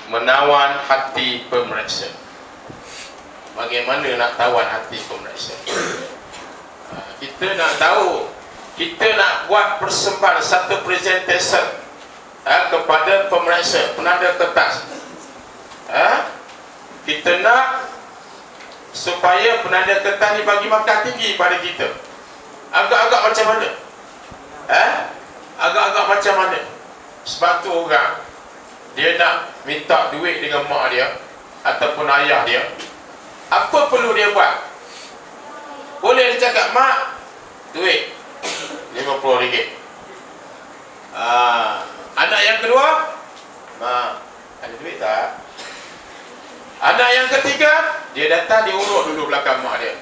Menawan hati pemeriksa. Bagaimana nak tawan hati pemeriksa? Kita nak tahu, kita nak buat persembahan satu presentation kepada pemeriksa, penanda kertas. Kita nak supaya penanda kertas ni bagi markah tinggi pada kita. Agak-agak macam mana? Agak-agak macam mana? Sebab tu orang dia nak minta duit dengan mak dia ataupun ayah dia, apa perlu dia buat? Boleh dia cakap, mak, duit RM50. Anak yang kedua, mak, ada duit tak? Anak yang ketiga, dia datang, dia urut dulu belakang mak dia.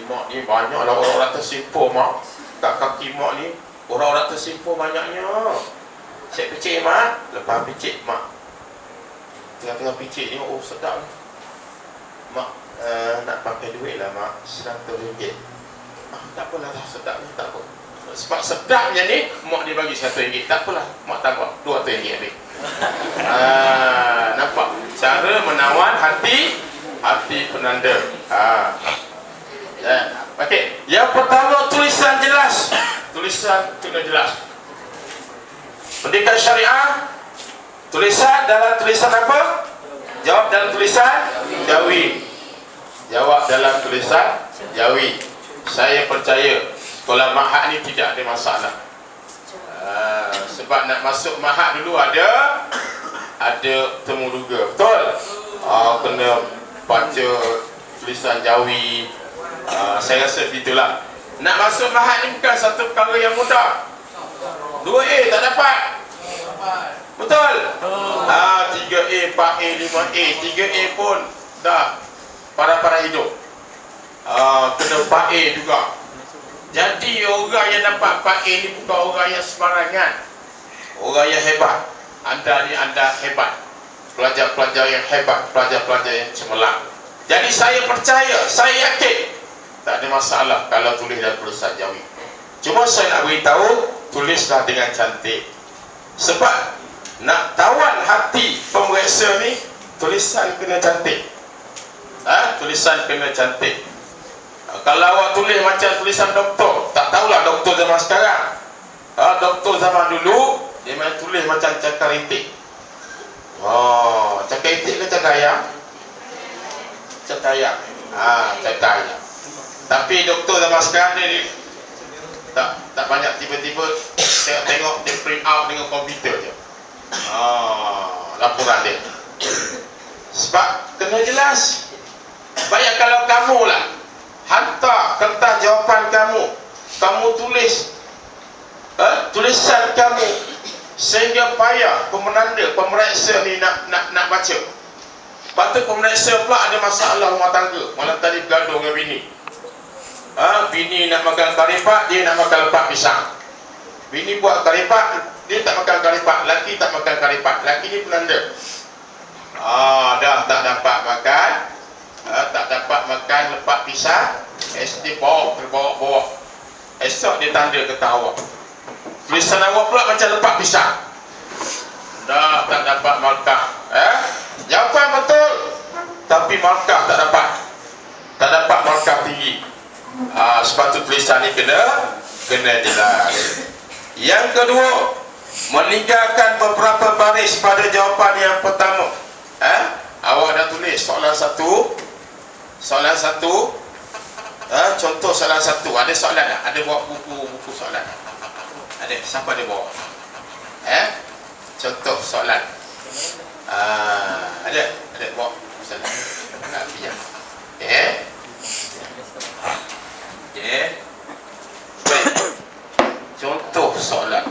Mak ni banyaklah orang-orang tersimpul, mak. Kat kaki mak ni orang-orang tersimpul banyaknya. Saya picit, mak. Lepas picit, mak, tengah-tengah picit ni, oh sedap ni. Mak, nak pakai duit lah, mak, RM100. Tak apalah, sedap ni, tak apa. Sebab sedapnya ni, mak dia bagi RM100. Tak apalah, mak tambah RM200 ni. Nampak? Cara menawan hati penanda. Okey. Yang pertama, tulisan jelas. Tulisan kena jelas. Pendidikan syariah, tulisan dalam tulisan apa? Jawab dalam tulisan Jawi. Jawab dalam tulisan Jawi. Saya percaya sekolah Mahad ni tidak ada masalah. Sebab nak masuk Mahad dulu ada temu duga. Betul? Kena baca tulisan Jawi. Saya rasa begitulah. Nak masuk Mahad ni bukan satu perkara yang mudah. 2A tak dapat. Betul? 3A, 4A, 5A, 3A pun dah para hidup. Kena 4A juga. Jadi orang yang dapat 4A ni bukan orang yang sembarangan. Orang yang hebat. Anda ni anda hebat. Pelajar-pelajar yang hebat, pelajar-pelajar yang cemerlang. Jadi saya percaya, saya yakin tak ada masalah kalau tulis dalam tulisan Jawi. Cuma saya nak beritahu, tulislah dengan cantik. Sebab nak tawan hati pemeriksa ni, tulisan kena cantik. Tulisan kena cantik. Kalau awak tulis macam tulisan doktor, tak tahulah doktor zaman sekarang. Doktor zaman dulu, dia main tulis macam cakar itik. Cakar itik ke cakar ayam? Cakar ayam. Cakar ayam. Tapi doktor zaman sekarang ni tak banyak, tiba-tiba tengok dia print out dengan komputer je. Laporan dia. Sebab kena jelas. Bayang kalau kamu lah hantar kertas jawapan kamu tulis tulisan kamu sehingga payah pemeriksa ni nak baca. Lepas tu pemeriksa pula ada masalah rumah tangga. Malam tadi bergaduh dengan bini. Bini nak makan karipak, dia nak makan lepak pisang. Bini buat karipak, dia tak makan karipak. Laki tak makan karipak. Laki ni penanda. Dah tak dapat makan, tak dapat makan lepak pisang. Dia bawa. Esok dia tanda kata awak. Tulisan awak pula macam lepak pisang. Dah tak dapat markah. Jawapan betul, tapi markah tak dapat. Tak dapat markah tinggi. Sebab tu tulisan ni kena jelas. Yang kedua, meninggalkan beberapa baris pada jawapan yang pertama. Awak dah tulis soalan satu. Contoh soalan satu. Ada soalan tak? Ada bawa buku soalan? Ada? Siapa ada bawa? Contoh soalan. Ada bawa soalan. Biar. Baik. Contoh soalan.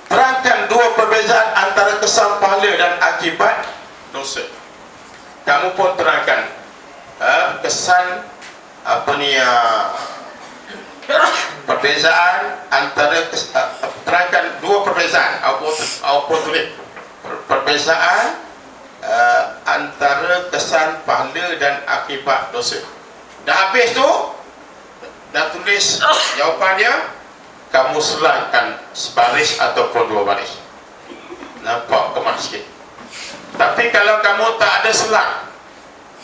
Terangkan dua perbezaan antara kesan pahala dan akibat dosa. Kamu pun terangkan kesan perbezaan antara terangkan dua perbezaan. Apa tulis? Perbezaan antara kesan pahala dan akibat dosa. Dah habis tu, dah tulis jawapan dia, kamu selangkan sebaris ataupun dua baris. Nampak kemas sikit. Tapi kalau kamu tak ada selang,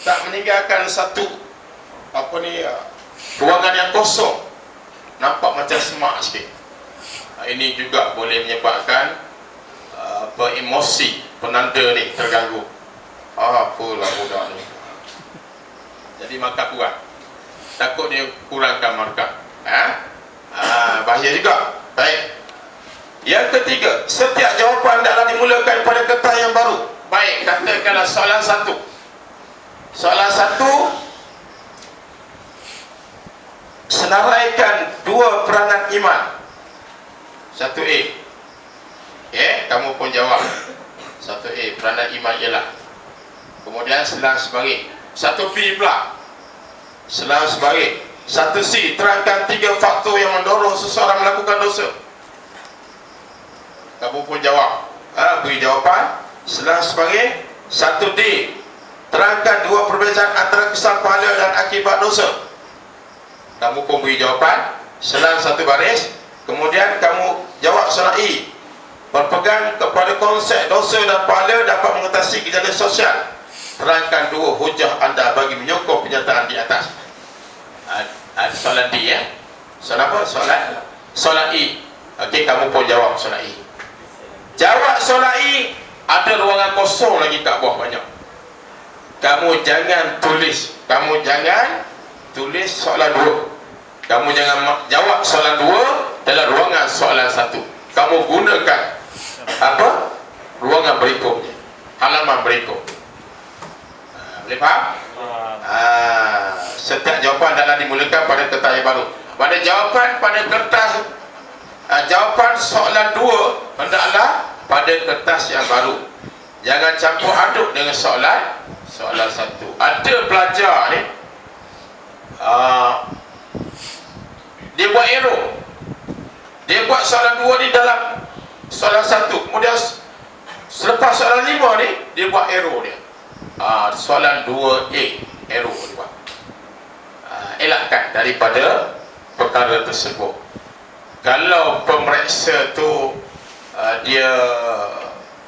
tak meninggalkan satu ruangan yang kosong, nampak macam semak sikit. Ini juga boleh menyebabkan emosi penanda ni terganggu. Apalah budak ni. Jadi markah kurang. Takut dia kurangkan markah. Bahaya juga. Baik. Yang ketiga, setiap jawapan adalah dimulakan pada kertas yang baru. Baik, katakanlah soalan satu. Soalan satu, senaraikan dua peranan iman. 1A. Kamu pun jawab. 1A, peranan iman ialah. Kemudian selang sebagai. 1B pula, selang sebagai. 1C, terangkan 3 faktor yang mendorong seseorang melakukan dosa. Kamu pun jawab. Beri jawapan. Selang sebagai. 1D, terangkan 2 perbezaan antara kesan pahala dan akibat dosa. Kamu pun beri jawapan. Selang 1 baris. Kemudian kamu jawab soalan E, berpegang kepada konsep dosa dan pahala dapat mengatasi gejala sosial. Terangkan 2 hujah anda bagi menyokong penyataan di atas. Soalan D Soalan apa? Soalan E. Okey, kamu pun jawab soalan E. Jawab soalan E, ada ruangan kosong lagi kat bawah banyak. Kamu jangan tulis soalan 2. Kamu jangan jawab soalan 2 dalam ruangan soalan 1. Kamu gunakan ruangan berikutnya, halaman berikut. Boleh faham? Setiap jawapan adalah dimulakan pada kertas yang baru. Pada jawapan pada kertas jawapan soalan 2 hendaklah pada kertas yang baru. Jangan campur aduk dengan soalan 1. Ada pelajar ni dia buat error. Dia buat soalan 2 ni dalam soalan 1. Kemudian selepas soalan 5 ni dia buat error dia. Soalan 2A error dia buat. Elakkan daripada perkara tersebut. Kalau pemeriksa tu dia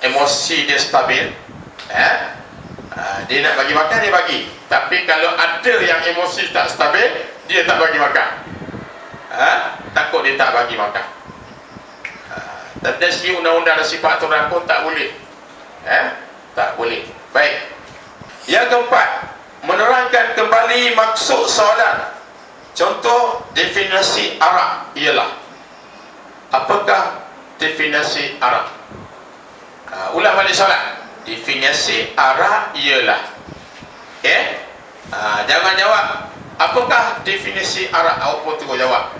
emosi dia stabil, dia nak bagi makan, dia bagi. Tapi kalau ada yang emosi tak stabil, dia tak bagi makan. Takut dia tak bagi makan. Dan dari segi undang-undang dan sifat aturan pun tak boleh. Tak boleh. Baik. Yang keempat, menerangkan kembali maksud soalan. Contoh definisi arak ialah. Apakah definisi arak? Ulang balik soalan. Definisi arak ialah. Jangan jawab apakah definisi arak, awak pun terus jawab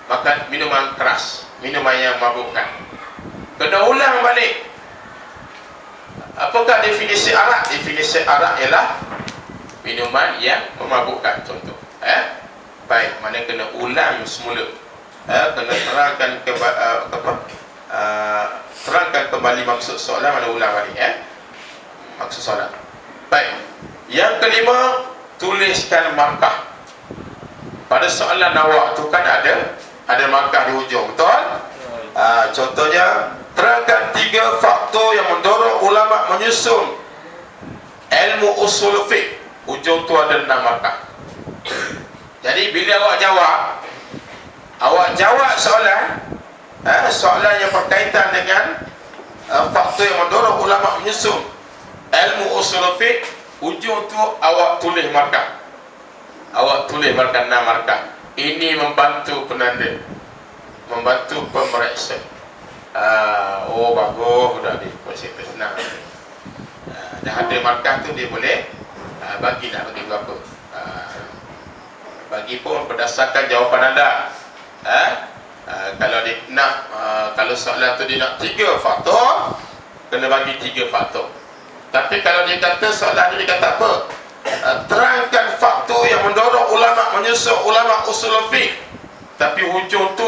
makan minuman keras, minuman yang mabukkan. Kena ulang balik. Apakah definisi arak? Definisi arak ialah minuman yang memabukkan, contoh. Baik, mana kena ulang semula. Kena terangkan kembali maksud soalan, mana ulang balik maksud soalan. Baik. Yang kelima, tuliskan markah. Pada soalan awak tu kan ada markah di hujung, betul? Contohnya, terangkan 3 faktor yang mendorong ulama menyusun ilmu usul fiqh. Hujung tu ada 6 markah. Jadi bila awak jawab soalan, soalan yang berkaitan dengan faktor yang mendorong ulama menyusun ilmu usul fiqh, hujung tu awak tulis markah. Awak tulis markah 6 markah. Ini membantu penanda, membantu pemeriksa. Bagus dah ni, pemeriksa senang. Dah ada markah tu, dia boleh bagi berapa. Bagi pun berdasarkan jawapan anda. Kalau dia nak kalau soalan tu dia nak 3 faktor, kena bagi 3 faktor. Tapi kalau dia kata soalan dia kata apa? Terangkan faktor yang mendorong ulama menyusun ulama usul fiqh. Tapi hujung tu